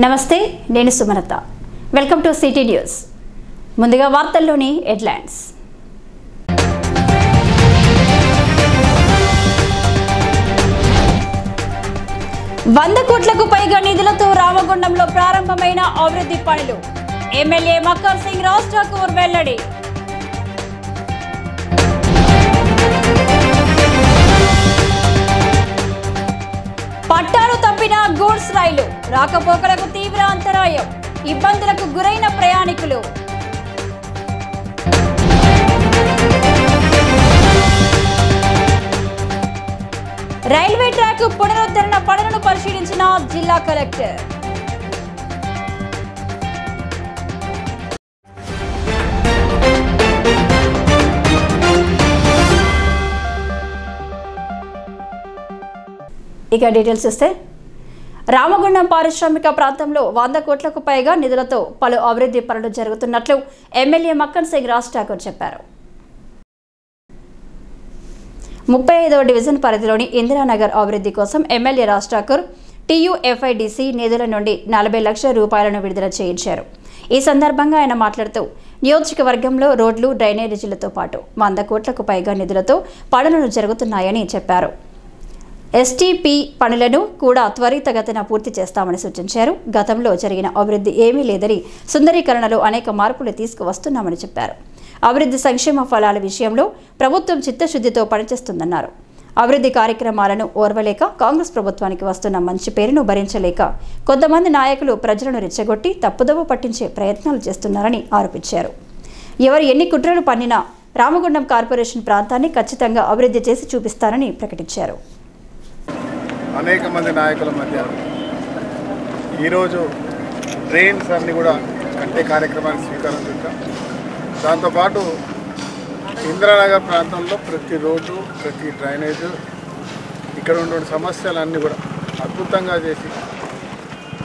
నమస్తే, నేను Sumalatha. Welcome to city news. ముందుగా వార్తల్లోని హెడ్లైన్స్. వంద కోట్లకు పైగా నిధులతో రామగుండంలో ప్రారంభమైన అభివృద్ధి పనులు. ఎమ్మెల్యే మక్కర్ సింగ్ రాజ్ ఠాకూర్ వెల్లడి. పట్టాలు తప్పిన గూడ్స్ రైలు రాకపోకలకు తీవ్ర అంతరాయం, ఇబ్బందులకు గురైన ప్రయాణికులు. రైల్వే ట్రాక్ పునరుద్ధరణ పనులను పరిశీలించిన జిల్లా కలెక్టర్. ఇక డీటెయిల్స్ చూస్తే, రామగుండం పారిశ్రామిక ప్రాంతంలో 100 కోట్లకు పైగా నిధులతో పలు అభివృద్ధి పనులు జరుగుతున్నట్లు ఎమ్మెల్యే మక్కర్ సింగ్ రాజ్ ఠాకూర్ చెప్పారు. 35వ డివిజన్ పరిధిలోని ఇందిరానగర్ అభివృద్ధి కోసం ఎమ్మెల్యే రాజ్ ఠాకూర్ TUFIDC నిధుల నుండి 40 లక్షల రూపాయలను విడుదల చేయించారు. ఈ సందర్భంగా ఆయన మాట్లాడుతూ, నియోజకవర్గంలో రోడ్లు, డ్రైనేజీలతో పాటు 100 కోట్లకు పైగా నిధులతో పనులు జరుగుతున్నాయని చెప్పారు. STP పనులను కూడా త్వరితగతిన పూర్తి చేస్తామని సూచించారు. గతంలో జరిగిన అభివృద్ధి ఏమీ లేదని, సుందరీకరణలో అనేక మార్పులు తీసుకువస్తున్నామని చెప్పారు. అభివృద్ధి సంక్షేమ ఫలాల విషయంలో ప్రభుత్వం చిత్తశుద్ధితో పనిచేస్తుందన్నారు. అభివృద్ధి కార్యక్రమాలను ఓర్వలేక కాంగ్రెస్ ప్రభుత్వానికి వస్తున్న మంచి పేరును భరించలేక కొంతమంది నాయకులు ప్రజలను రెచ్చగొట్టి తప్పుదోవ పట్టించే ప్రయత్నాలు చేస్తున్నారని ఆరోపించారు. ఎవరు ఎన్ని కుట్రలు పన్నినా రామగుండం కార్పొరేషన్ ప్రాంతాన్ని ఖచ్చితంగా అభివృద్ధి చేసి చూపిస్తారని ప్రకటించారు. అనేక మంది నాయకుల మధ్య ఈరోజు ట్రైన్స్ అన్నీ కూడా కట్టే కార్యక్రమాన్ని స్వీకారం చేద్దాం. దాంతోపాటు ఇందిరానగర్ ప్రాంతంలో ప్రతి రోడ్డు, ప్రతి డ్రైనేజు, ఇక్కడ ఉన్న సమస్యలన్నీ కూడా అద్భుతంగా చేసి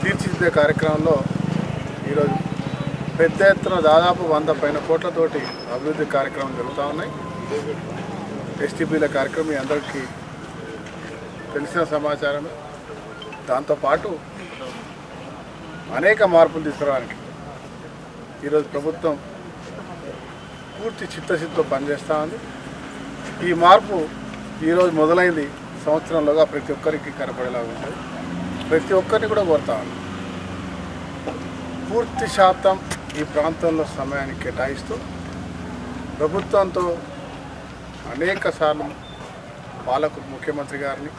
తీర్చిదిద్దే కార్యక్రమంలో ఈరోజు పెద్ద ఎత్తున దాదాపు 100 పైన కోట్లతోటి అభివృద్ధి కార్యక్రమం జరుగుతూ ఉన్నాయి. STPల కార్యక్రమం అందరికీ తెలిసిన సమాచారమే. దాంతోపాటు అనేక మార్పులు తీసుకురావడానికి ఈరోజు ప్రభుత్వం పూర్తి చిత్తశుద్ధితో పనిచేస్తూ ఉంది. ఈ మార్పు ఈరోజు మొదలైంది, సంవత్సరంలోగా ప్రతి ఒక్కరికి కనపడేలాగా ఉంటుంది. ప్రతి ఒక్కరిని కూడా కోరుతా ఉంది, పూర్తి శాతం ఈ ప్రాంతంలో సమయాన్ని కేటాయిస్తూ ప్రభుత్వంతో అనేక సార్లు పాలకులు, ముఖ్యమంత్రి గారిని,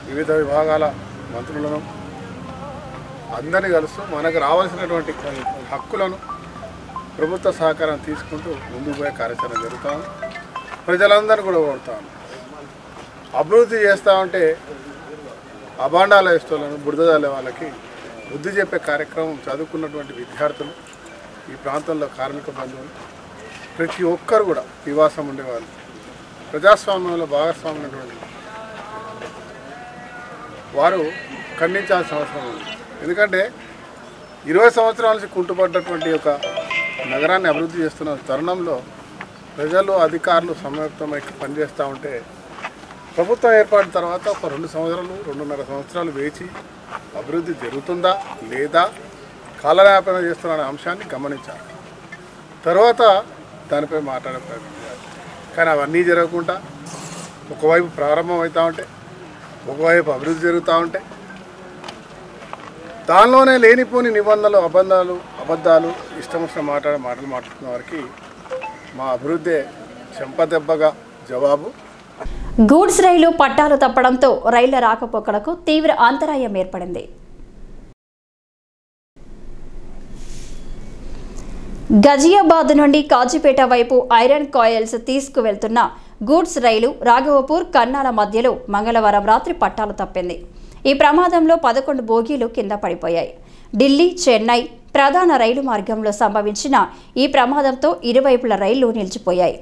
వివిధ విభాగాల మంత్రులను అందరినీ కలుస్తూ మనకు రావాల్సినటువంటి హక్కులను ప్రభుత్వ సహకారం తీసుకుంటూ ముందుకు పోయే కార్యాచరణ జరుగుతాము. ప్రజలందరినీ కూడా కోరుతాము, అభివృద్ధి చేస్తూ ఉంటే అభాండాల ఇష్టలను బురదజల్లే వాళ్ళకి బుద్ధి చెప్పే కార్యక్రమం చదువుకున్నటువంటి విద్యార్థులు, ఈ ప్రాంతంలో కార్మిక బంధువులు, ప్రతి ఒక్కరు కూడా నివాసం ఉండేవాళ్ళు, ప్రజాస్వామ్యంలో భాగస్వామ్యమైనటువంటి వారు ఖండించాల్సిన అవసరం ఉంది. ఎందుకంటే 20 సంవత్సరాల నుంచి కుంటుపడ్డటువంటి ఒక నగరాన్ని అభివృద్ధి చేస్తున్న తరుణంలో ప్రజలు, అధికారులు సంయుక్తమై పనిచేస్తూ ఉంటే ప్రభుత్వం ఏర్పడిన తర్వాత ఒక 2 సంవత్సరాలు, 2.5 సంవత్సరాలు వేచి అభివృద్ధి జరుగుతుందా లేదా, కాలయాపన చేస్తున్న అంశాన్ని గమనించాలి. తర్వాత దానిపై మాట్లాడే ప్రయత్నం చేయాలి. కానీ అవన్నీ జరగకుండా ఒకవైపు ప్రారంభం అవుతూ ఉంటే, ఒకవైపు అభివృద్ధి జరుగుతూ ఉంటే, దానిలోనే లేనిపోని నిబంధనలు, అబద్ధాలు ఇష్టం వచ్చిన మాటలు మాట్లాడుతున్న వారికి మా అభివృద్ధి చెంపదెబ్బగా జవాబు. గూడ్స్ రైలు పట్టాలు తప్పడంతో రైళ్ల రాకపోకలకు తీవ్ర అంతరాయం ఏర్పడింది. గజియాబాద్ నుండి కాజీపేట వైపు ఐరన్ కాయిల్స్ తీసుకువెళ్తున్న గూడ్స్ రైలు రాఘవపూర్, కన్నాల మధ్యలో మంగళవారం రాత్రి పట్టాలు తప్పింది. ఈ ప్రమాదంలో 11 బోగీలు కింద పడిపోయాయి. ఢిల్లీ, చెన్నై ప్రధాన రైలు మార్గంలో సంభవించిన ఈ ప్రమాదంతో ఇరువైపుల రైళ్లు నిలిచిపోయాయి.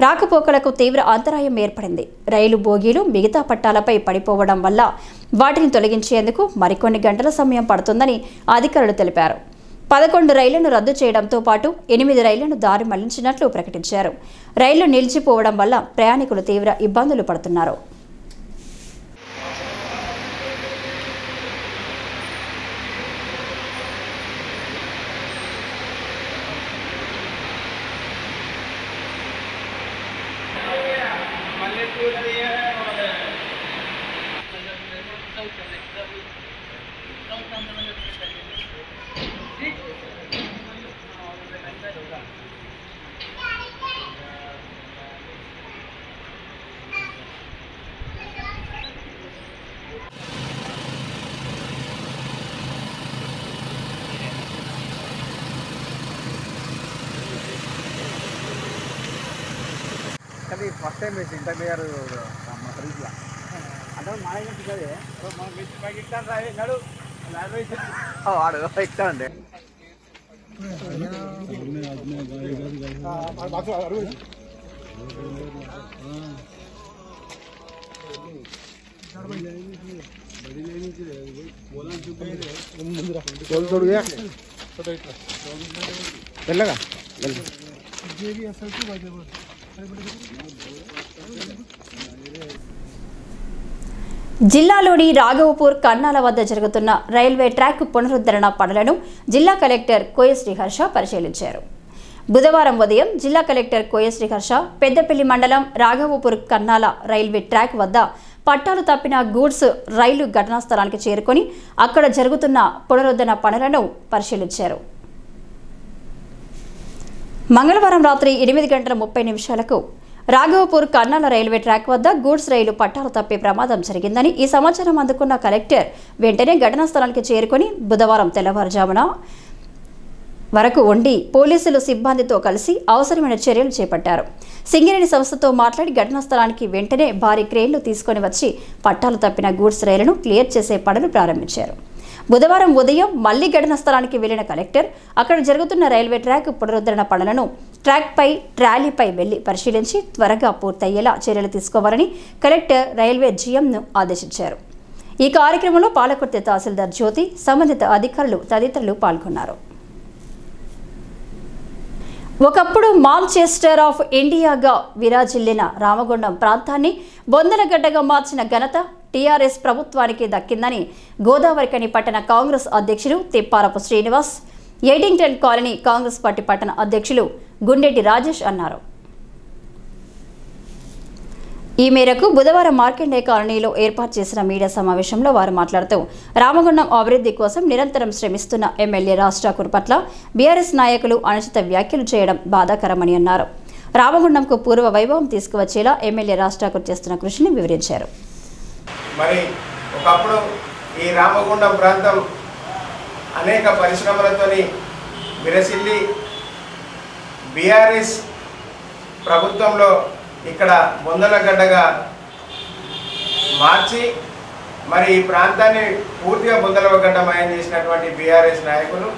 రాకపోకలకు తీవ్ర అంతరాయం ఏర్పడింది. రైలు బోగీలు మిగతా పట్టాలపై పడిపోవడం వల్ల వాటిని తొలగించేందుకు మరికొన్ని గంటల సమయం పడుతుందని అధికారులు తెలిపారు. 11 రైళ్లను రద్దు చేయడంతో పాటు 8 రైళ్లను దారి మళ్లించినట్లు ప్రకటించారు. రైళ్లు నిలిచిపోవడం వల్ల ప్రయాణికులు తీవ్ర ఇబ్బందులు పడుతున్నారు. ఫస్ట్ టైం వేసి ఇంటర్మీడియట్ మా ఫ్రెండ్స్లో అంటే మా వాడు ఇస్తానండి. వెళ్ళగా జిల్లాలోని రాఘవపూర్ కన్నాల వద్ద జరుగుతున్న రైల్వే ట్రాక్ పునరుద్ధరణ పనులను జిల్లా కలెక్టర్ కోయశ్రీ హర్ష పరిశీలించారు. బుధవారం ఉదయం జిల్లా కలెక్టర్ కోయశ్రీ హర్ష పెద్దపల్లి మండలం రాఘవపూర్ కన్నాల రైల్వే ట్రాక్ వద్ద పట్టాలు తప్పిన గూడ్స్ రైలు ఘటనా స్థలానికి చేరుకొని అక్కడ జరుగుతున్న పునరుద్ధరణ పనులను పరిశీలించారు. మంగళవారం రాత్రి 8:30 రాఘవపూర్ కన్నాల రైల్వే ట్రాక్ వద్ద గూడ్స్ రైలు పట్టాలు తప్పే ప్రమాదం జరిగిందని ఈ సమాచారం అందుకున్న కలెక్టర్ వెంటనే ఘటనా స్థలానికి చేరుకొని బుధవారం తెల్లవారుజామున వరకు ఉండి పోలీసులు సిబ్బందితో కలిసి అవసరమైన చర్యలు చేపట్టారు. సింగరేణి సంస్థతో మాట్లాడి ఘటనా స్థలానికి వెంటనే భారీ క్రేన్లు తీసుకొని వచ్చి పట్టాలు తప్పిన గూడ్స్ రైలును క్లియర్ చేసే పనులు ప్రారంభించారు. బుధవారం ఉదయం మళ్లీ ఘటనా స్థలానికి వెళ్లిన కలెక్టర్ అక్కడ జరుగుతున్న రైల్వే ట్రాక్ పునరుద్ధరణ పనులను ట్రాక్పై ట్రాలీపై వెళ్లి పరిశీలించి త్వరగా పూర్తయ్యేలా చర్యలు తీసుకోవాలని కలెక్టర్ రైల్వే జీఎంను ఆదేశించారు. ఈ కార్యక్రమంలో పాలకుర్తి తహసీల్దార్ జ్యోతి, సంబంధిత అధికారులు తదితరులు పాల్గొన్నారు. ఒకప్పుడు మాంచెస్టర్ ఆఫ్ ఇండియాగా విరాజిల్లిన రామగుండం ప్రాంతాన్ని బొందలగడ్డగా మార్చిన ఘనత టీఆర్ఎస్ ప్రభుత్వానికి దక్కిందని గోదావరికని పట్టణ కాంగ్రెస్ అధ్యక్షులు తిప్పారపు శ్రీనివాస్, ఎయిటింగ్టన్ కాలనీ కాంగ్రెస్ పార్టీ పట్టణ అధ్యక్షులు గుండెటి రాజేష్ అన్నారు. ఈ మేరకు బుధవారం మార్కండే కాలనీలో ఏర్పాటు చేసిన మీడియా సమావేశంలో వారు మాట్లాడుతూ రామగుండం అభివృద్ధి కోసం నిరంతరం శ్రమిస్తున్న ఎమ్మెల్యే రాజ్ ఠాకూర్ పట్ల బీఆర్ఎస్ నాయకులు అనుచిత వ్యాఖ్యలు చేయడం బాధాకరమని అన్నారు. రామగుండంకు పూర్వ వైభవం తీసుకువచ్చేలా ఎమ్మెల్యే రాజ్ ఠాకూర్ చేస్తున్న కృషిని వివరించారు. మరి ఒకప్పుడు ఈ రామగుండం ప్రాంతం అనేక పరిశ్రమలతోని విరసిల్లి బీఆర్ఎస్ ప్రభుత్వంలో ఇక్కడ బొందలగడ్డగా మార్చి మరి ఈ ప్రాంతాన్ని పూర్తిగా బొందలగడ్డమయం చేసినటువంటి బీఆర్ఎస్ నాయకులు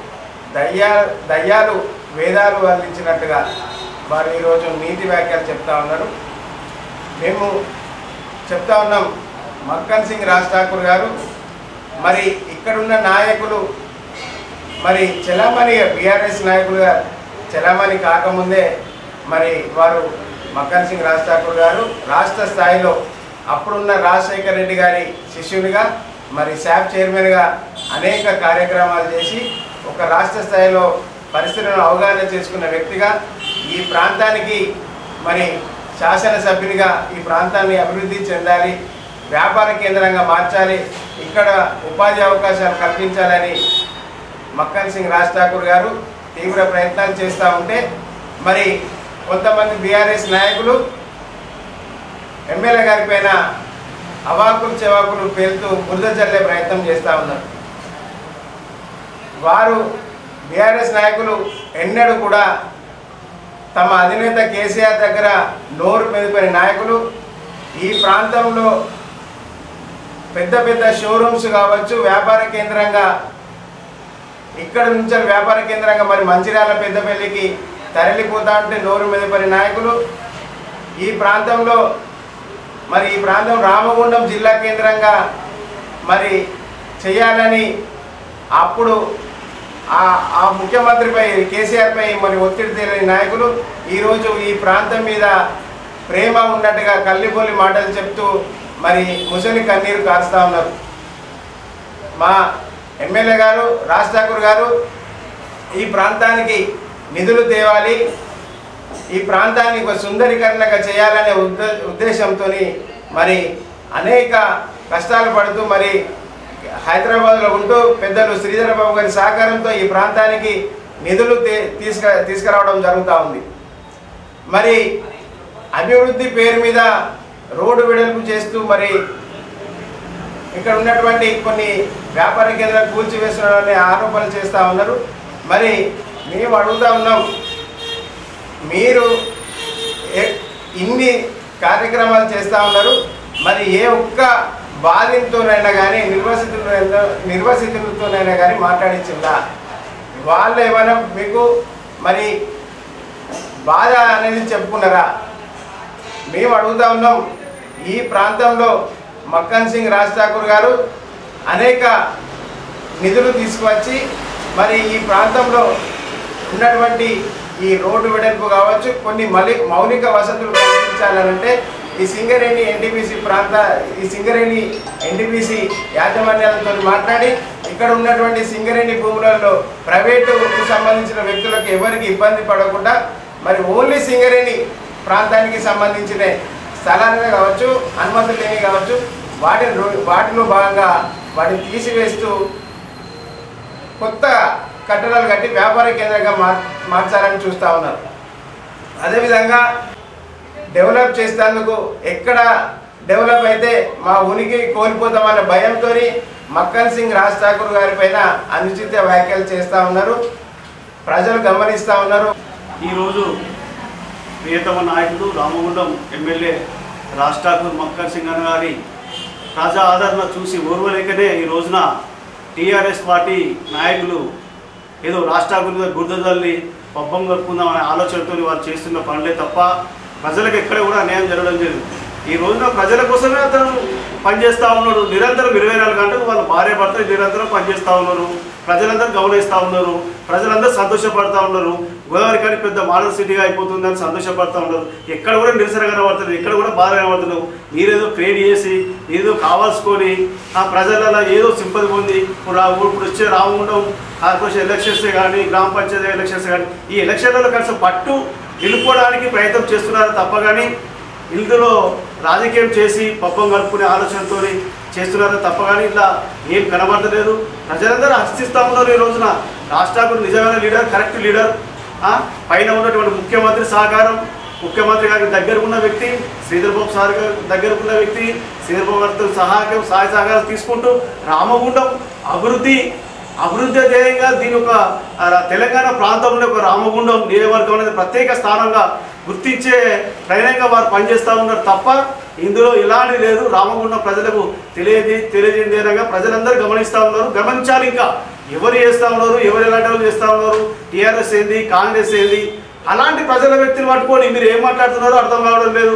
దయ్యాలు వేదాలు అందించినట్టుగా వారు ఈరోజు నీతి వ్యాఖ్యలు చెప్తా ఉన్నారు. మేము చెప్తా ఉన్నాం, మక్కన్ సింగ్ రాజ్ ఠాకూర్ గారు మరి ఇక్కడున్న నాయకులు మరి చలామణి బీఆర్ఎస్ నాయకులుగా చలామణి కాకముందే మరి వారు మక్కన్ సింగ్ రాజ్ ఠాకూర్ గారు రాష్ట్ర స్థాయిలో అప్పుడున్న రాజశేఖర్ రెడ్డి గారి శిష్యునిగా మరి శాప్ చైర్మన్గా అనేక కార్యక్రమాలు చేసి ఒక రాష్ట్ర స్థాయిలో పరిస్థితులను అవగాహన చేసుకున్న వ్యక్తిగా ఈ ప్రాంతానికి మరి శాసనసభ్యునిగా ఈ ప్రాంతాన్ని అభివృద్ధి చెందాలి, వ్యాపార కేంద్రంగా మార్చాలి, ఇక్కడ ఉపాధి అవకాశాలు కల్పించాలని మక్కన్ సింగ్ రాజ్ ఠాకూర్ గారు తీవ్ర ప్రయత్నాలు చేస్తూ ఉంటే మరి కొంతమంది బీఆర్ఎస్ నాయకులు ఎమ్మెల్యే గారి పైన అవాకులు చెవాకులు పేలుతూ బురద జల్లే ప్రయత్నం చేస్తూ ఉన్నారు. వారు బీఆర్ఎస్ నాయకులు ఎన్నడూ కూడా తమ అధినేత కేసీఆర్ దగ్గర నోరు మెదిపోయిన నాయకులు ఈ ప్రాంతంలో పెద్ద పెద్ద షోరూమ్స్ కావచ్చు, వ్యాపార కేంద్రంగా ఇక్కడ నుంచి వ్యాపార కేంద్రంగా మరి మంచిర్యాల పెద్దపల్లికి తరలిపోతా ఉంటే నోరు మెదపరి నాయకులు ఈ ప్రాంతంలో మరి ఈ ప్రాంతం రామగుండం జిల్లా కేంద్రంగా మరి చేయాలని అప్పుడు ఆ ముఖ్యమంత్రిపై కేసీఆర్పై మరి ఒత్తిడి తేలని నాయకులు ఈరోజు ఈ ప్రాంతం మీద ప్రేమ ఉన్నట్టుగా కల్లిబొల్లి మాటలు చెప్తూ మరి ముసలి కన్నీరు కారుస్తూ ఉన్నారు. మా ఎమ్మెల్యే గారు రాజ్ ఠాకూర్ గారు ఈ ప్రాంతానికి నిధులు తేవాలి, ఈ ప్రాంతాన్ని ఒక సుందరీకరణగా చేయాలనే ఉద్దేశంతో మరి అనేక కష్టాలు పడుతూ మరి హైదరాబాద్లో ఉంటూ పెద్దలు శ్రీధర్ బాబు గారి సహకారంతో ఈ ప్రాంతానికి నిధులు తీసుకురావడం జరుగుతూ ఉంది. మరి అభివృద్ధి పేరు మీద రోడ్డు వెడల్పు చేస్తూ మరి ఇక్కడ ఉన్నటువంటి కొన్ని వ్యాపార కేంద్రాలు కూల్చివేస్తున్నారనే ఆరోపణలు చేస్తూ ఉన్నారు. మరి మేము అడుగుతా ఉన్నాం, మీరు ఇన్ని కార్యక్రమాలు చేస్తూ ఉన్నారు. మరి ఏ ఒక్క బాధితులైనా కానీ నిర్వసితులతోనైనా కానీ మాట్లాడించిందా? వాళ్ళు ఏమైనా మీకు మరి బాధ అనేది చెప్పుకున్నారా? మేము అడుగుతా ఉన్నాం. ఈ ప్రాంతంలో మక్కన్ సింగ్ రాజ్ ఠాకూర్ గారు అనేక నిధులు తీసుకువచ్చి మరి ఈ ప్రాంతంలో ఉన్నటువంటి ఈ రోడ్డు వెడల్పు కావచ్చు, కొన్ని మౌలిక వసతులు కల్పించాలంటే ఈ సింగరేణి ఎన్టీపీసీ యాజమాన్యాలతో మాట్లాడి ఇక్కడ ఉన్నటువంటి సింగరేణి భూములలో ప్రైవేటుకు సంబంధించిన వ్యక్తులకు ఎవరికి ఇబ్బంది పడకుండా మరి ఓన్లీ సింగరేణి ప్రాంతానికి సంబంధించిన స్థలాలుగా కావచ్చు, అనుమతులు లేని కావచ్చు, వాటిలో భాగంగా వాటిని తీసివేస్తూ కొత్త కట్టడాలు కట్టి వ్యాపార కేంద్రంగా మార్చాలని చూస్తూ ఉన్నారు. అదేవిధంగా డెవలప్ చేసేందుకు ఎక్కడ డెవలప్ అయితే మా ఉనికి కోల్పోతామన్న భయంతో మక్కన్ సింగ్ రాజ్ ఠాకూర్ గారి పైన అనుచిత వ్యాఖ్యలు చేస్తూ ఉన్నారు. ప్రజలు గమనిస్తూ ఉన్నారు. ఈరోజు ప్రియతమ నాయకుడు రామగుండం ఎమ్మెల్యే రాజ్ ఠాకూర్ మక్కన్ సింగ్ అన్న గారి ప్రజా ఆదరణ చూసి ఓర్వలేకనే ఈ రోజున టీఆర్ఎస్ పార్టీ నాయకులు ఏదో రాజ్ ఠాకూర్ మీద గుర్తుదల్లి పబ్బం కలుపుకుందామనే ఆలోచనతో వారు చేస్తున్న పనులే తప్ప ప్రజలకు ఎక్కడ కూడా అన్యాయం జరగడం లేదు. ఈ రోజున ప్రజల కోసమే అతను పనిచేస్తూ ఉన్నాడు. నిరంతరం 24 గంటలు వాళ్ళ భార్య భర్తలు నిరంతరం పనిచేస్తూ ఉన్నారు. ప్రజలందరూ గౌరవిస్తూ ఉన్నారు. ప్రజలందరూ సంతోషపడుతూ ఉన్నారు. గోదావరి కానీ పెద్ద మోడల్ సిటీగా అయిపోతుందని సంతోషపడుతూ ఉన్నారు. ఎక్కడ కూడా నిరసన కనబడుతుంది, ఎక్కడ కూడా బాధ కనబడుతున్నారు. మీరేదో క్రియేట్ చేసి ఏదో కావాల్సుకొని ఆ ప్రజలలో ఏదో సింపతి పొంది ఇప్పుడు వచ్చే రామగుండం కార్పొరేషన్ ఎలక్షన్స్ కానీ గ్రామ పంచాయతీ ఎలక్షన్స్ కానీ ఈ ఎలక్షన్లలో కనీసం పట్టు నిలుపుకోవడానికి ప్రయత్నం చేస్తున్నారు తప్ప కానీ ఇందులో రాజకీయం చేసి పబ్బం కలుపుకునే ఆలోచనతో చేస్తున్నారు తప్ప కానీ ఇట్లా ఏం కనబడతలేదు. ప్రజలందరూ హర్షిస్తూ ఉన్నారు. ఈ రోజున రాజ్ ఠాకూర్ నిజమైన లీడర్, కరెక్ట్ లీడర్. పైన ఉన్నటువంటి ముఖ్యమంత్రి సహకారం, ముఖ్యమంత్రి గారికి దగ్గర ఉన్న వ్యక్తి, శ్రీధర్ బాబు సార్ గారి దగ్గర ఉన్న వ్యక్తి, శ్రీధర్ బాబు గారితో సహాయ సహకారాలు తీసుకుంటూ రామగుండం అభివృద్ధి ధ్యేయంగా దీని ఒక తెలంగాణ ప్రాంతంలో ఒక రామగుండం నియోజకవర్గం అనేది ప్రత్యేక స్థానంగా గుర్తించే ప్రయాణంగా వారు పనిచేస్తూ ఉన్నారు తప్ప ఇందులో ఇలాంటి లేదు. రామగుండం ప్రజలకు తెలియజేయగా ప్రజలందరూ గమనిస్తూ ఉన్నారు. గమనించాలి. ఇంకా ఎవరు చేస్తూ ఉన్నారు, ఎవరు ఎలాంటి వాళ్ళు చేస్తూ ఉన్నారు, టీఆర్ఎస్ ఏంది, కాంగ్రెస్ ఏంది, అలాంటి ప్రజల వ్యక్తిని పట్టుకొని మీరు ఏం మాట్లాడుతున్నారో అర్థం కావడం లేదు.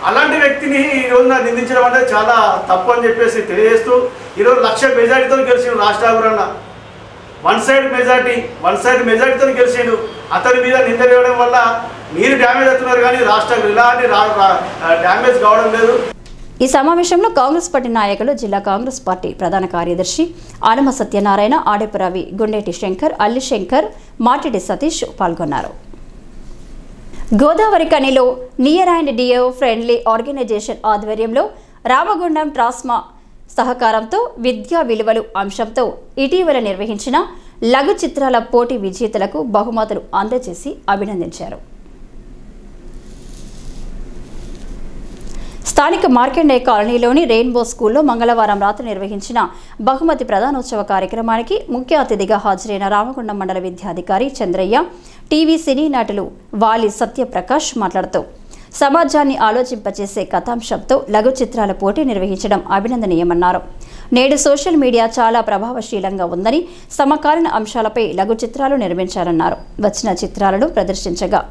అలాంటి వ్యక్తిని ఈ రోజున నిందించడం అంటే చాలా తప్పు అని చెప్పేసి తెలియజేస్తూ ఈరోజు 1,00,000 మెజార్టీతో గెలిచిండు రాజ్ ఠాకూర్ అన్న. వన్ సైడ్ మెజార్టీతో గెలిచిండు. అతని మీద నింద వేయడం వల్ల మీరు డ్యామేజ్ అవుతున్నారు కానీ రాజ్ ఠాకూర్ ఇలాంటి డ్యామేజ్ కావడం లేదు. ఈ సమావేశంలో కాంగ్రెస్ పార్టీ నాయకులు, జిల్లా కాంగ్రెస్ పార్టీ ప్రధాన కార్యదర్శి ఆనమ సత్యనారాయణ, ఆడేపు రవి, గుండేటి శంకర్, అల్లి శంకర్, మాటిడి సతీష్ పాల్గొన్నారు. గోదావరి కనిలో near and dear friendly organisation ఆధ్వర్యంలో రామగుండం ట్రాస్మా సహకారంతో విద్యా విలువలు అంశంతో ఇటీవల నిర్వహించిన లఘు చిత్రాల పోటీ విజేతలకు బహుమతులు అందజేసి అభినందించారు. స్థానిక మార్కండేయ కాలనీలోని రెయిన్బో స్కూల్లో మంగళవారం రాత్రి నిర్వహించిన బహుమతి ప్రదానోత్సవ కార్యక్రమానికి ముఖ్య అతిథిగా హాజరైన రామగుండం మండల విద్యాధికారి చంద్రయ్య, టీవీ సినీ నటులు వాలి సత్యప్రకాష్ మాట్లాడుతూ సమాజాన్ని ఆలోచింపచేసే కథాంశంతో లఘు చిత్రాల పోటీ నిర్వహించడం అభినందనీయమన్నారు. నేడు సోషల్ మీడియా చాలా ప్రభావశీలంగా ఉందని సమకాలీన అంశాలపై లఘు చిత్రాలు నిర్మించాలన్నారు. వచ్చిన చిత్రాలను ప్రదర్శించగా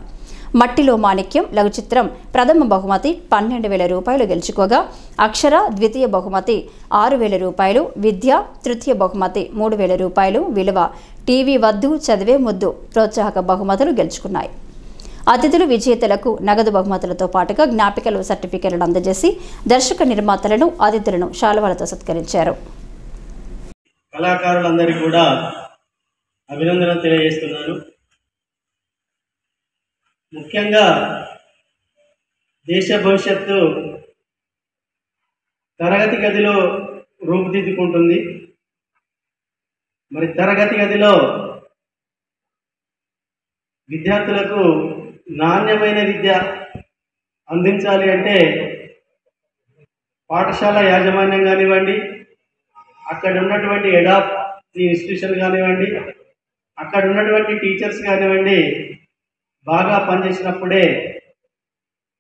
మట్టిలో మాణిక్యం లఘు చిత్రం ప్రథమ బహుమతి 12,000 రూపాయలు గెలుచుకోగా, అక్షర ద్వితీయ బహుమతి 6,000 రూపాయలు, విద్య తృతీయ బహుమతి 3,000 రూపాయలు విలువ టీవీ వద్దు చదివే ముద్దు ప్రోత్సాహక బహుమతులు గెలుచుకున్నాయి. అతిథులు విజేతలకు నగదు బహుమతులతో పాటుగా జ్ఞాపికలు, సర్టిఫికెట్లను అందజేసి దర్శక నిర్మాతలను, అతిథులను శాలువాలతో సత్కరించారు. కళాకారులందరికీ కూడా అభినందనలు తెలియజేస్తున్నాను. ముఖ్యంగా దేశ భవిష్యత్తు తరగతి గదిలో రూపుదిద్దుకుంటుంది. మరి తరగతి గదిలో విద్యార్థులకు నాణ్యమైన విద్య అందించాలి అంటే పాఠశాల యాజమాన్యం కానివ్వండి, అక్కడ ఉన్నటువంటి హెడ్ ఆఫ్ ది ఇన్స్టిట్యూషన్ కానివ్వండి, అక్కడ ఉన్నటువంటి టీచర్స్ కానివ్వండి, బాగా పనిచేసినప్పుడే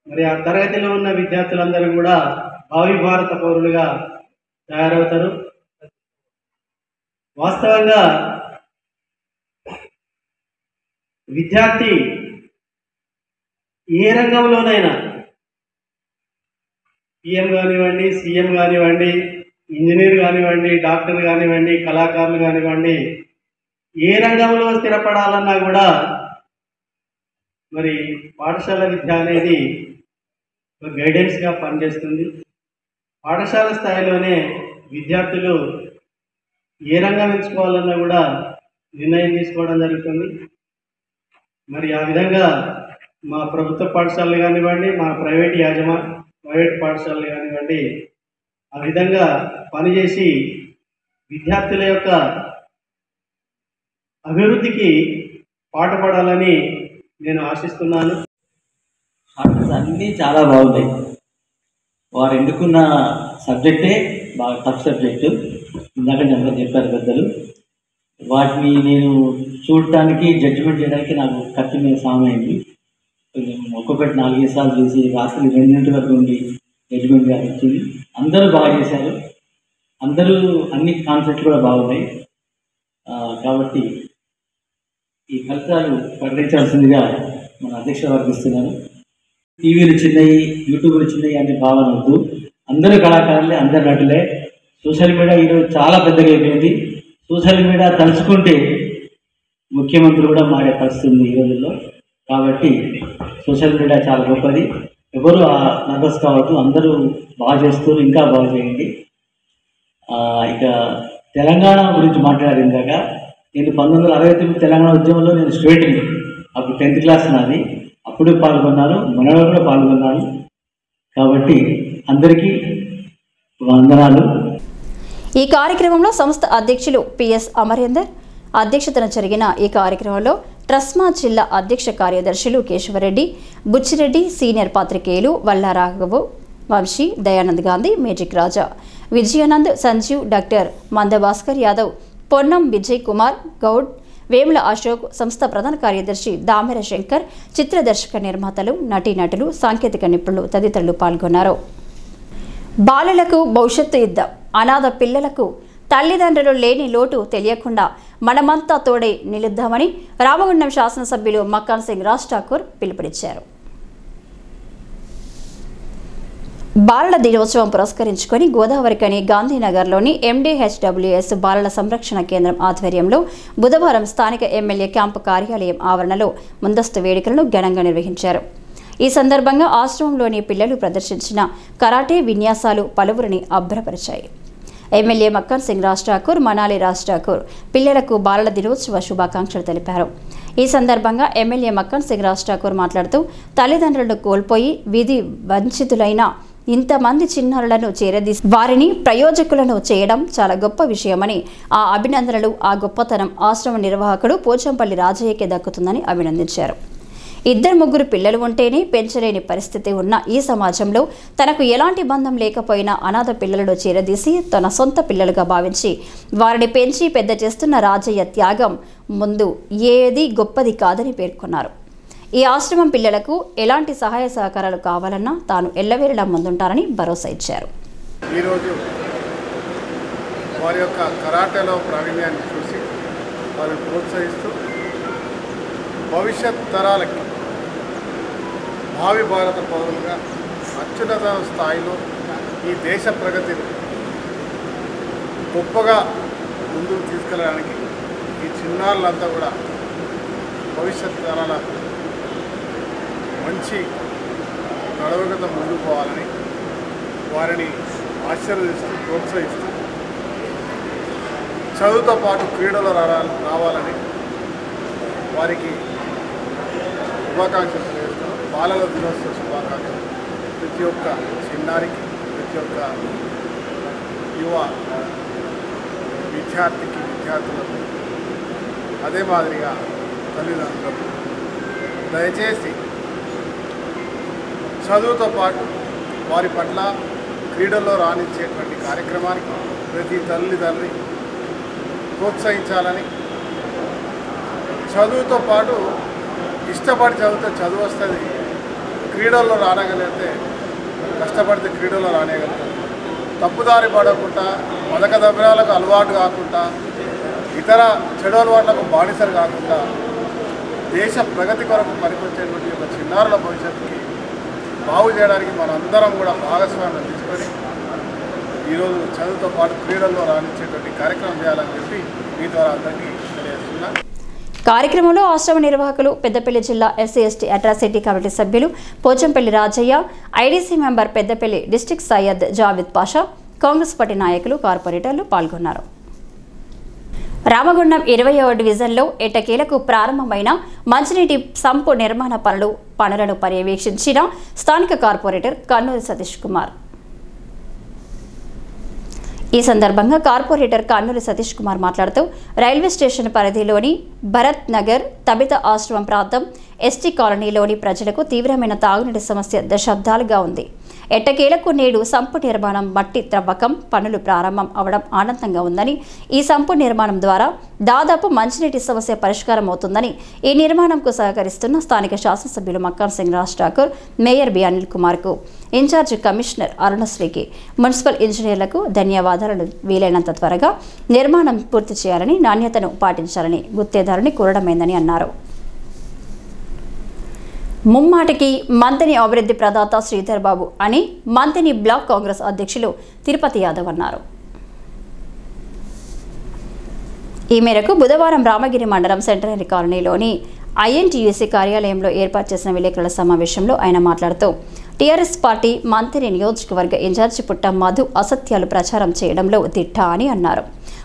మరి ఆ తరగతిలో ఉన్న విద్యార్థులందరూ కూడా భావి భారత పౌరులుగా తయారవుతారు. వాస్తవంగా విద్యార్థి ఏ రంగంలోనైనా పిఎం కానివ్వండి, సీఎం కానివ్వండి, ఇంజనీర్ కానివ్వండి, డాక్టర్ కానివ్వండి, కళాకారులు కానివ్వండి, ఏ రంగంలో స్థిరపడాలన్నా కూడా మరి పాఠశాల విద్య అనేది ఒక గైడెన్స్గా పనిచేస్తుంది. పాఠశాల స్థాయిలోనే విద్యార్థులు ఏ రంగం ఎంచుకోవాలన్నా కూడా నిర్ణయం తీసుకోవడం జరుగుతుంది. మరి ఆ విధంగా మా ప్రభుత్వ పాఠశాలలు కానివ్వండి, మా ప్రైవేట్ పాఠశాలలు కానివ్వండి, ఆ విధంగా పనిచేసి విద్యార్థుల యొక్క అభివృద్ధికి పాటుపడాలని నేను ఆశిస్తున్నాను. చాప్టర్స్ అన్నీ చాలా బాగున్నాయి. వారు ఎన్నుకున్న సబ్జెక్టే బాగా టఫ్ సబ్జెక్టు. ఇందాక చెప్పారు పెద్దలు. వాటిని నేను చూడటానికి, జడ్జిమెంట్ చేయడానికి నాకు కత్తి మీద సామైంది. ఒక్కొక్కటి 4-5 సార్లు చూసి రాత్రి 2 వరకు ఉండి జడ్జిమెంట్ గారు వచ్చింది. అందరూ బాగా చేశారు. అందరూ అన్ని కాన్సెప్ట్లు కూడా బాగున్నాయి. కాబట్టి ఈ ఫలితాలు ప్రకటించాల్సిందిగా మన అధ్యక్ష వారికి ఇస్తున్నాను. టీవీలు చిన్నవి, యూట్యూబ్లు చిన్నవి అనే భావన వద్దు. అందరూ కళాకారులే, అందరు నటులే. సోషల్ మీడియా ఈరోజు చాలా పెద్దగా అయిపోయింది. సోషల్ మీడియా తలుచుకుంటే ముఖ్యమంత్రి కూడా మారే పరిస్థితి ఉంది ఈ రోజుల్లో. కాబట్టి సోషల్ మీడియా చాలా గొప్పది. ఎవరు నర్వస్ కావద్దు. అందరూ బాగా చేస్తూ ఇంకా బాగా చేయండి. ఇక తెలంగాణ గురించి మాట్లాడారు ఇందాక. నేను 1969 తెలంగాణ ఉద్యమంలో నేను స్టూడెంట్ని. అప్పుడు 10th క్లాస్ నాది. అప్పుడు పాల్గొన్నాను, మొన్నలో కూడా పాల్గొన్నాను. కాబట్టి అందరికీ వందనాలు. ఈ కార్యక్రమంలో సంస్థ అధ్యక్షులు పిఎస్ అమరేందర్ అధ్యక్షతన జరిగిన ఈ కార్యక్రమంలో ట్రస్మా జిల్లా అధ్యక్ష కార్యదర్శులు కేశవరెడ్డి, బుచ్చిరెడ్డి, సీనియర్ పాత్రికేయులు వల్లా రాఘవ్, వంశీ, దయానంద్ గాంధీ, మేజిక్ రాజా, విజయానంద్, సంజీవ్, డాక్టర్ మందభాస్కర్ యాదవ్, పొన్నం విజయ్ కుమార్ గౌడ్, వేముల అశోక్, సంస్థ ప్రధాన కార్యదర్శి దామెర శంకర్, చిత్ర దర్శక నిర్మాతలు, నటీనటులు, సాంకేతిక నిపుణులు తదితరులు పాల్గొన్నారు. బాలలకు భవిష్యత్తు ఇద్దాం. అనాథ పిల్లలకు తల్లిదండ్రులు లేని లోటు తెలియకుండా మనమంతా తోడై నిలుద్దామని రామగుండం శాసనసభ్యులు మక్కాన్ సింగ్ రాజ్ ఠాకూర్ పిలుపునిచ్చారు. బాలల దినోత్సవం పురస్కరించుకొని గోదావరికని గాంధీనగర్లోని MDHWS బాలల సంరక్షణ కేంద్రం ఆధ్వర్యంలో బుధవారం స్థానిక ఎమ్మెల్యే క్యాంపు కార్యాలయం ఆవరణలో ముందస్తు వేడుకలను ఘనంగా నిర్వహించారు. ఈ సందర్భంగా ఆశ్రమంలోని పిల్లలు ప్రదర్శించిన కరాటే విన్యాసాలు పలువురిని అబ్బరపరిచాయి. ఎమ్మెల్యే మక్కాన్ సింగ్ రాజ్ ఠాకూర్, మనాలి రాజ్ ఠాకూర్ పిల్లలకు బాలల దినోత్సవ శుభాకాంక్షలు తెలిపారు. ఈ సందర్భంగా ఎమ్మెల్యే మక్కాన్ సింగ్ రాజ్ ఠాకూర్ మాట్లాడుతూ తల్లిదండ్రులను కోల్పోయి విధి వంచితులైన ఇంతమంది చిన్నారులను చేరదీసి వారిని ప్రయోజకులను చేయడం చాలా గొప్ప విషయమని, ఆ అభినందనలు, ఆ గొప్పతనం ఆశ్రమ నిర్వాహకుడు పోచంపల్లి రాజయ్యకే దక్కుతుందని అభినందించారు. 2-3 పిల్లలు ఉంటేనే పెంచలేని పరిస్థితి ఉన్న ఈ సమాజంలో తనకు ఎలాంటి బంధం లేకపోయినా అనాథ పిల్లలను చేరదీసి తన సొంత పిల్లలుగా భావించి వారిని పెంచి పెద్ద చేస్తున్న రాజయ్య త్యాగం ముందు ఏది గొప్పది కాదని పేర్కొన్నారు. ఈ ఆశ్రమం పిల్లలకు ఎలాంటి సహాయ సహకారాలు కావాలన్నా తాను ఎల్లవేళలా ముందుంటారని భరోసా ఇచ్చారు. ఈరోజు వారి యొక్క కరాటేలో ప్రావీణ్యాన్ని చూసి వారిని ప్రోత్సహిస్తూ భవిష్యత్ తరాలకి భావి భారత పౌరులుగా అత్యున్నత స్థాయిలో ఈ దేశ ప్రగతిని గొప్పగా ముందుకు తీసుకెళ్ళడానికి ఈ చిన్నారులంతా కూడా భవిష్యత్ తరాల మంచి నడవగత ముందుకు పోవాలని వారిని ఆశీర్వదిస్తూ ప్రోత్సహిస్తూ చదువుతో పాటు క్రీడలో రావాలని వారికి శుభాకాంక్షలు తెలియజేస్తున్నాం. బాలల దినోత్సవ శుభాకాంక్షలు ప్రతి ఒక్క చిన్నారికి, ప్రతి ఒక్క యువ విద్యార్థికి, విద్యార్థులకు, అదే మాదిరిగా తల్లిదండ్రులకు దయచేసి చదువుతో పాటు వారి పట్ల క్రీడల్లో రాణించేటువంటి కార్యక్రమానికి ప్రతి తల్లిదండ్రి ప్రోత్సహించాలని, చదువుతో పాటు ఇష్టపడి చదివితే చదువు వస్తుంది, క్రీడల్లో రానగలిగితే కష్టపడితే క్రీడల్లో రానేయగలుగుతారు. తప్పుదారి పడకుండా పథక ద్రవ్యాలకు అలవాటు కాకుండా ఇతర చెడు అలవాట్లకు బానిసలు కాకుండా దేశ ప్రగతి కొరకు పనికొచ్చేటువంటి ఒక చిన్నారుల భవిష్యత్తుకి బాగు చేయడానికి మనందరం కూడా భాగస్వామ్యం తీసుకొని ఈరోజు చదువుతో పాటు క్రీడల్లో రాణించేటువంటి కార్యక్రమం చేయాలని చెప్పి మీ ద్వారా అందరికీ తెలియజేస్తున్నా. కార్యక్రమంలో ఆశ్రమ నిర్వాహకులు, పెద్దపల్లి జిల్లా ఎస్సీ ఎస్టీ అట్రాసిటీ కమిటీ సభ్యులు Pochampalli Rajaiah, IDC member Peddapalli district Syed Javid Pasha, Congress party నాయకులు, కార్పొరేటర్లు పాల్గొన్నారు. రామగుండం 20వ డివిజన్లో ఎట్టకేలకు ప్రారంభమైన మంచినీటి సంపు నిర్మాణ పనులను పర్యవేక్షించిన స్థానిక కార్పొరేటర్ కన్నూరి సతీష్ కుమార్. ఈ సందర్భంగా కార్పొరేటర్ కన్నూరి సతీష్ కుమార్ మాట్లాడుతూ రైల్వే స్టేషన్ పరిధిలోని భరత్ నగర్, తబిత ఆశ్రమం ప్రాంతం, ఎస్టీ కాలనీలోని ప్రజలకు తీవ్రమైన తాగునీటి సమస్య దశాబ్దాలుగా ఉంది. ఎట్టకేలకు నేడు సంపు నిర్మాణం, మట్టి త్రవ్వకం పనులు ప్రారంభం అవడం ఆనందంగా ఉందని, ఈ సంపు నిర్మాణం ద్వారా దాదాపు మంచినీటి సమస్య పరిష్కారం అవుతుందని, ఈ నిర్మాణంకు సహకరిస్తున్న స్థానిక శాసనసభ్యులు మక్కన్ సింగ్ రాజ్ ఠాకూర్, మేయర్ బి అనిల్ కుమార్కు, ఇన్ఛార్జ్ కమిషనర్ అరుణశ్రీకి, మున్సిపల్ ఇంజనీర్లకు ధన్యవాదాలను వీలైనంత త్వరగా నిర్మాణం పూర్తి చేయాలని, నాణ్యతను పాటించాలని గుత్తేదారుని కోరడమైందని అన్నారు. ముమ్మాటికి మంతని అభివృద్ధి ప్రదాత శ్రీధర్ బాబు అని మంతని బ్లాక్ కాంగ్రెస్ అధ్యక్షులు తిరుపతి యాదవ్ అన్నారు. ఈ మేరకు బుధవారం రామగిరి మండలం సెంటనరీ కాలనీలోని ఐఎన్టీయూసీ కార్యాలయంలో ఏర్పాటు చేసిన విలేకరుల సమావేశంలో ఆయన మాట్లాడుతూ టీఆర్ఎస్ పార్టీ మంతని నియోజకవర్గ ఇన్ఛార్జి పుట్ట మధు అసత్యాలు ప్రచారం చేయడంలో దిట్ట అని అన్నారు.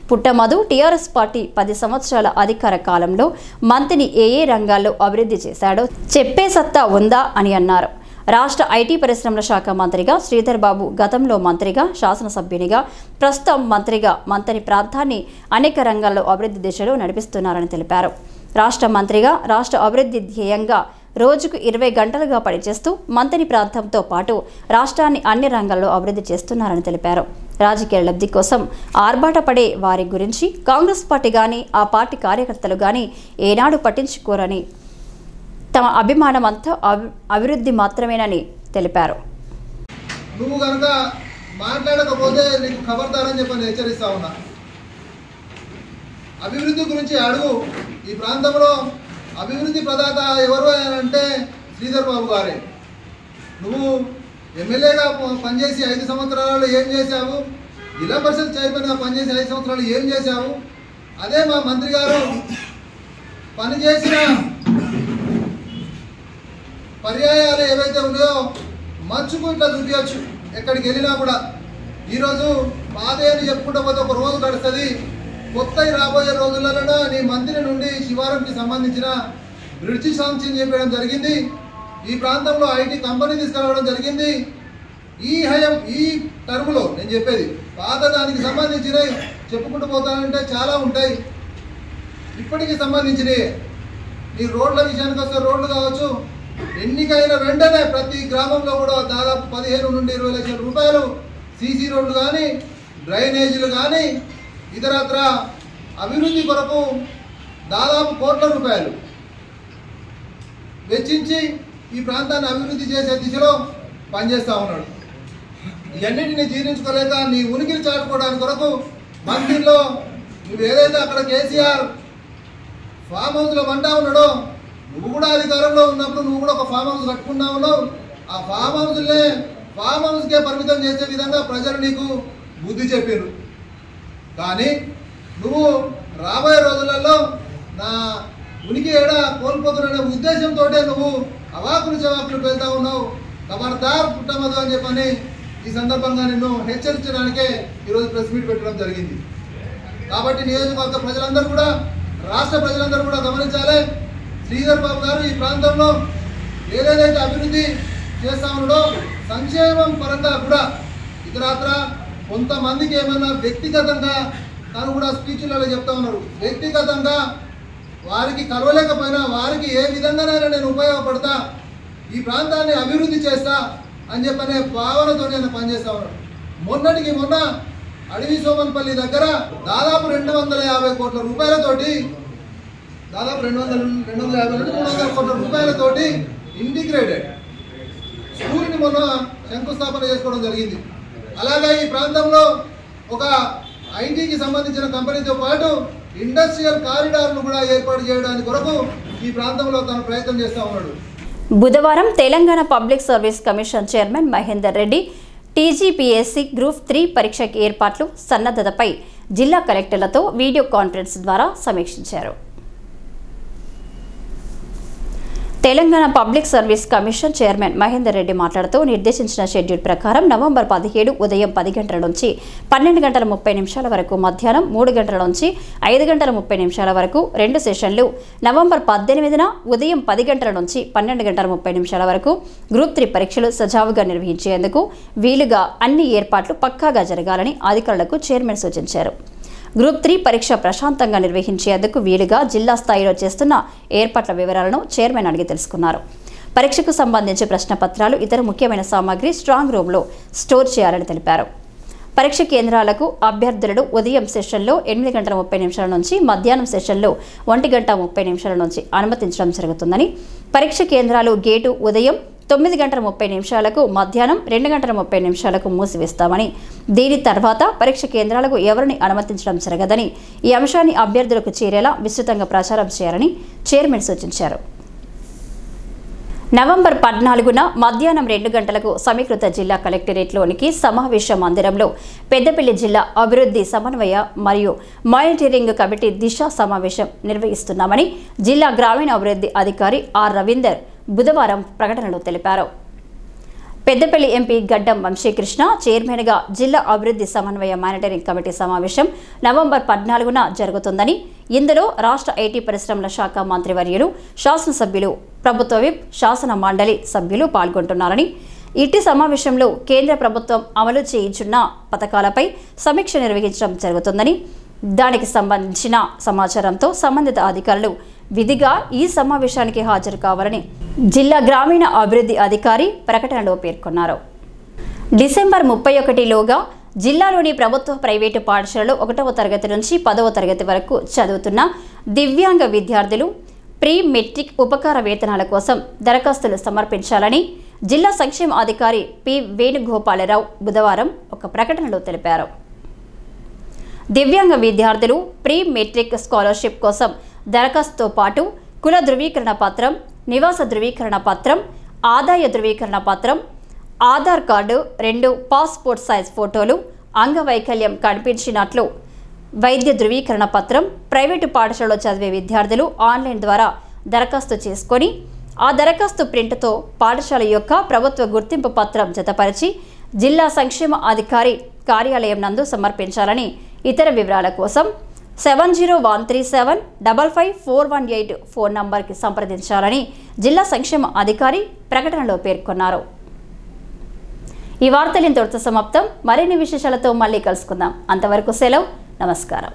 పుట్ట మధు టీఆర్ఎస్ పార్టీ 10 సంవత్సరాల అధికార కాలంలో మంత్రిని ఏ రంగాల్లో అభివృద్ధి చేశాడో చెప్పే సత్తా ఉందా అని అన్నారు. రాష్ట్ర ఐటీ పరిశ్రమల శాఖ మంత్రిగా శ్రీధర్ బాబు గతంలో మంత్రిగా, శాసనసభ్యునిగా, ప్రస్తుతం మంత్రిగా మంతని ప్రాంతాన్ని అనేక రంగాల్లో అభివృద్ధి దిశలో నడిపిస్తున్నారని తెలిపారు. రాష్ట్ర మంత్రిగా రాష్ట్ర అభివృద్ధి ధ్యేయంగా రోజుకు 20 గంటలుగా పనిచేస్తూ మంతని ప్రాంతంతో పాటు రాష్ట్రాన్ని అన్ని రంగాల్లో అభివృద్ధి చేస్తున్నారని తెలిపారు. రాజకీయ లబ్ధి కోసం ఆర్భాటపడే వారి గురించి కాంగ్రెస్ పార్టీ కానీ, ఆ పార్టీ కార్యకర్తలు కానీ ఏనాడు పట్టించుకోరని, తమ అభిమానం అంతా అభివృద్ధి మాత్రమేనని తెలిపారు. నువ్వు కనుక మాట్లాడకపోతే నీకు ఖబర్దారని చెప్పని హెచ్చరిస్తా ఉన్నా. అభివృద్ధి గురించి అడుగు. ఈ ప్రాంతంలో అభివృద్ధి ప్రదాత ఎవరు అంటే శ్రీధర్ బాబు గారే. నువ్వు ఎమ్మెల్యేగా పనిచేసి 5 సంవత్సరాలు ఏం చేశావు, జిల్లా పరిషత్ చైర్మన్గా పనిచేసి 5 సంవత్సరాలు ఏం చేశావు, అదే మా మంత్రి గారు పనిచేసిన పర్యాయాలు ఏవైతే ఉన్నాయో మర్చుకు ఇట్లా చూపించచ్చు. ఎక్కడికి వెళ్ళినా కూడా ఈరోజు మాదే అని చెప్పుకుంటూ పోతే ఒక రోజు గడుస్తుంది. కొత్త రాబోయే రోజులలో నీ మంత్రి నుండి శివారంకి సంబంధించిన బ్రిడ్జి శాంక్షన్ చేయడం జరిగింది. ఈ ప్రాంతంలో ఐటీ కంపెనీ తీసుకురావడం జరిగింది. ఈ టర్మ్లో నేను చెప్పేది పాత దానికి సంబంధించినవి చెప్పుకుంటూ పోతానంటే చాలా ఉంటాయి. ఇప్పటికి సంబంధించినవి ఈ రోడ్ల విషయానికి వస్తే రోడ్లు కావచ్చు, ఎన్నికైన వెంటనే ప్రతి గ్రామంలో కూడా దాదాపు 15 నుండి 20 లక్షల రూపాయలు సీసీ రోడ్లు కానీ, డ్రైనేజీలు కానీ, ఇతరత్ర అభివృద్ధి కొరకు దాదాపు కోట్ల రూపాయలు వెచ్చించి ఈ ప్రాంతాన్ని అభివృద్ధి చేసే దిశలో పనిచేస్తూ ఉన్నాడు. ఇవన్నిటిని జీర్ణించుకోలేక నీ ఉనికిని చాటుకోవడానికి కొరకు మందిర్లో నువ్వు ఏదైతే అక్కడ కేసీఆర్ ఫామ్ హౌస్లో వంటా ఉన్నాడో, నువ్వు కూడా అధికారంలో ఉన్నప్పుడు నువ్వు కూడా ఒక ఫామ్ హౌస్ కట్టుకున్నా ఉన్నావు. ఆ ఫామ్ హౌస్కే పరిమితం చేసే విధంగా ప్రజలు నీకు బుద్ధి చెప్పారు. కానీ నువ్వు రాబోయే రోజులలో నా ఉనికి ఏడా కోల్పోతున్న ఉద్దేశంతో నువ్వు అవాకులు చవాకులు వెళ్తా ఉన్నావు. ఖబర్దార్ పుట్టమదు అని చెప్పని ఈ సందర్భంగా నిన్ను హెచ్చరించడానికే ఈరోజు ప్రెస్ మీట్ పెట్టడం జరిగింది. కాబట్టి నియోజకవర్గ ప్రజలందరూ కూడా, రాష్ట్ర ప్రజలందరూ కూడా గమనించాలి. శ్రీధర్ బాబు గారు ఈ ప్రాంతంలో ఏదైతే అభివృద్ధి చేస్తా ఉన్నాడో సంక్షేమం పరంగా కూడా ఇతరత్ర కొంతమందికి ఏమన్నా వ్యక్తిగతంగా తను కూడా స్పీచ్లలో చెప్తా ఉన్నారు. వ్యక్తిగతంగా వారికి కలవలేకపోయినా వారికి ఏ విధంగానైనా నేను ఉపయోగపడతా, ఈ ప్రాంతాన్ని అభివృద్ధి చేస్తా అని చెప్పనే భావనతో నేను పనిచేస్తా ఉన్నాను. మొన్నటికి మొన్న అడవి సోమన్పల్లి దగ్గర దాదాపు 250 కోట్ల రూపాయలతోటి, దాదాపు 250 నుండి 300 కోట్ల రూపాయలతోటి ఇంటిగ్రేటెడ్ మొన్న శంకుస్థాపన చేసుకోవడం జరిగింది. అలాగే ఈ ప్రాంతంలో ఒక ఐటీకి సంబంధించిన కంపెనీతో పాటు ఇండస్ట్రియల్ కారిడార్ను కూడా ఏర్పాటు చేయడానికి కొరకు ఈ ప్రాంతంలో తను ప్రయత్నం చేస్తూ ఉన్నాడు. బుధవారం Telangana public service commission chairman Mahender Reddy TGPSC group 3 పరీక్షకి ఏర్పాట్లు సన్నద్ధతపై జిల్లా కలెక్టర్లతో వీడియో కాన్ఫరెన్స్ ద్వారా సమీక్షించారు. Telangana public service commission chairman Mahender Reddy మాట్లాడుతూ నిర్దేశించిన షెడ్యూల్ ప్రకారం నవంబర్ 17 ఉదయం 10 గంటల నుంచి 12 గంటల 30 నిమిషాల వరకు, మధ్యాహ్నం 3 గంటల నుంచి 5 గంటల 30 నిమిషాల వరకు 2 సెషన్లు, నవంబర్ 18న ఉదయం 10 గంటల నుంచి 12 గంటల 30 నిమిషాల వరకు గ్రూప్ 3 పరీక్షలు సజావుగా నిర్వహించేందుకు వీలుగా అన్ని ఏర్పాట్లు పక్కాగా జరగాలని అధికారులకు చైర్మన్ సూచించారు. గ్రూప్ 3 పరీక్ష ప్రశాంతంగా నిర్వహించేందుకు వీలుగా జిల్లా స్థాయిలో చేస్తున్న ఏర్పాట్ల వివరాలను చైర్మన్ అడిగి తెలుసుకున్నారు. పరీక్షకు సంబంధించి ప్రశ్నపత్రాలు, ఇతర ముఖ్యమైన సామాగ్రి స్ట్రాంగ్ రూమ్లో స్టోర్ చేయాలని తెలిపారు. పరీక్ష కేంద్రాలకు అభ్యర్థులను ఉదయం సెషన్లో 8 గంటల 30 నిమిషాల నుంచి, మధ్యాహ్నం సెషన్లో 1 గంట 30 నిమిషాల నుంచి అనుమతించడం జరుగుతుందని, పరీక్ష కేంద్రాలు గేటు ఉదయం 9 గంటల 30 నిమిషాలకు, మధ్యాహ్నం 2 గంటల 30 నిమిషాలకు మూసివేస్తామని, దీని తర్వాత పరీక్ష కేంద్రాలకు ఎవరిని అనుమతించడం జరగదని, ఈ అంశాన్ని అభ్యర్థులకు చేరేలా విస్తృతంగా ప్రచారం చేయాలని చైర్మన్ సూచించారు. నవంబర్ 14న మధ్యాహ్నం 2 గంటలకు సమీకృత జిల్లా కలెక్టరేట్లోనికి సమావేశ మందిరంలో పెద్దపల్లి జిల్లా అభివృద్ధి సమన్వయ మరియు మానిటరింగ్ కమిటీ దిశ సమావేశం నిర్వహిస్తున్నామని జిల్లా గ్రామీణ అభివృద్ధి అధికారి ఆర్ రవీందర్ బుధవారం ప్రకటనలో తెలిపారు. పెద్దపల్లి ఎంపీ గడ్డం వంశీకృష్ణ చైర్మన్గా జిల్లా అభివృద్ధి సమన్వయ మానిటరింగ్ కమిటీ సమావేశం నవంబర్ 14న జరుగుతుందని, ఇందులో రాష్ట్ర ఐటీ పరిశ్రమల శాఖ మంత్రివర్యులు, శాసనసభ్యులు, ప్రభుత్వ విప్, శాసన మండలి సభ్యులు పాల్గొంటున్నారని, ఇట్టి సమావేశంలో కేంద్ర ప్రభుత్వం అమలు చేయించున్న పథకాలపై సమీక్ష నిర్వహించడం జరుగుతుందని, దానికి సంబంధించిన సమాచారంతో సంబంధిత అధికారులు విధిగా ఈ సమావేశానికి హాజరు కావాలని జిల్లా గ్రామీణ అభివృద్ధి అధికారి ప్రకటనలో పేర్కొన్నారు. డిసెంబర్ 31లోగా జిల్లాలోని ప్రభుత్వ ప్రైవేటు పాఠశాలలో 1వ తరగతి నుంచి 10వ తరగతి వరకు చదువుతున్న దివ్యాంగ విద్యార్థులు ప్రీ మెట్రిక్ ఉపకార వేతనాల కోసం దరఖాస్తులు సమర్పించాలని జిల్లా సంక్షేమ అధికారి పి వేణుగోపాలరావు బుధవారం ఒక ప్రకటనలో తెలిపారు. దివ్యాంగ విద్యార్థులు ప్రీ మెట్రిక్ స్కాలర్షిప్ కోసం దరఖాస్తుతో పాటు కుల ధృవీకరణ పత్రం, నివాస ధృవీకరణ పత్రం, ఆదాయ ధృవీకరణ పత్రం, ఆధార్ కార్డు, 2 పాస్పోర్ట్ సైజ్ ఫోటోలు, అంగవైకల్యం కనిపించినట్లు వైద్య ధృవీకరణ పత్రం, ప్రైవేటు పాఠశాలలో చదివే విద్యార్థులు ఆన్లైన్ ద్వారా దరఖాస్తు చేసుకొని ఆ దరఖాస్తు ప్రింట్తో పాఠశాల యొక్క ప్రభుత్వ గుర్తింపు పత్రం జతపరిచి జిల్లా సంక్షేమ అధికారి కార్యాలయం నందు సమర్పించాలని, ఇతర వివరాల కోసం 7013755418 ఫోన్ నంబర్కి సంప్రదించాలని జిల్లా సంక్షేమ అధికారి ప్రకటనలో పేర్కొన్నారు. ఈ వార్తలు ఇంతటితో సమాప్తం. మరిన్ని విశేషాలతో మళ్ళీ కలుసుకుందాం. అంతవరకు సెలవు. నమస్కారం.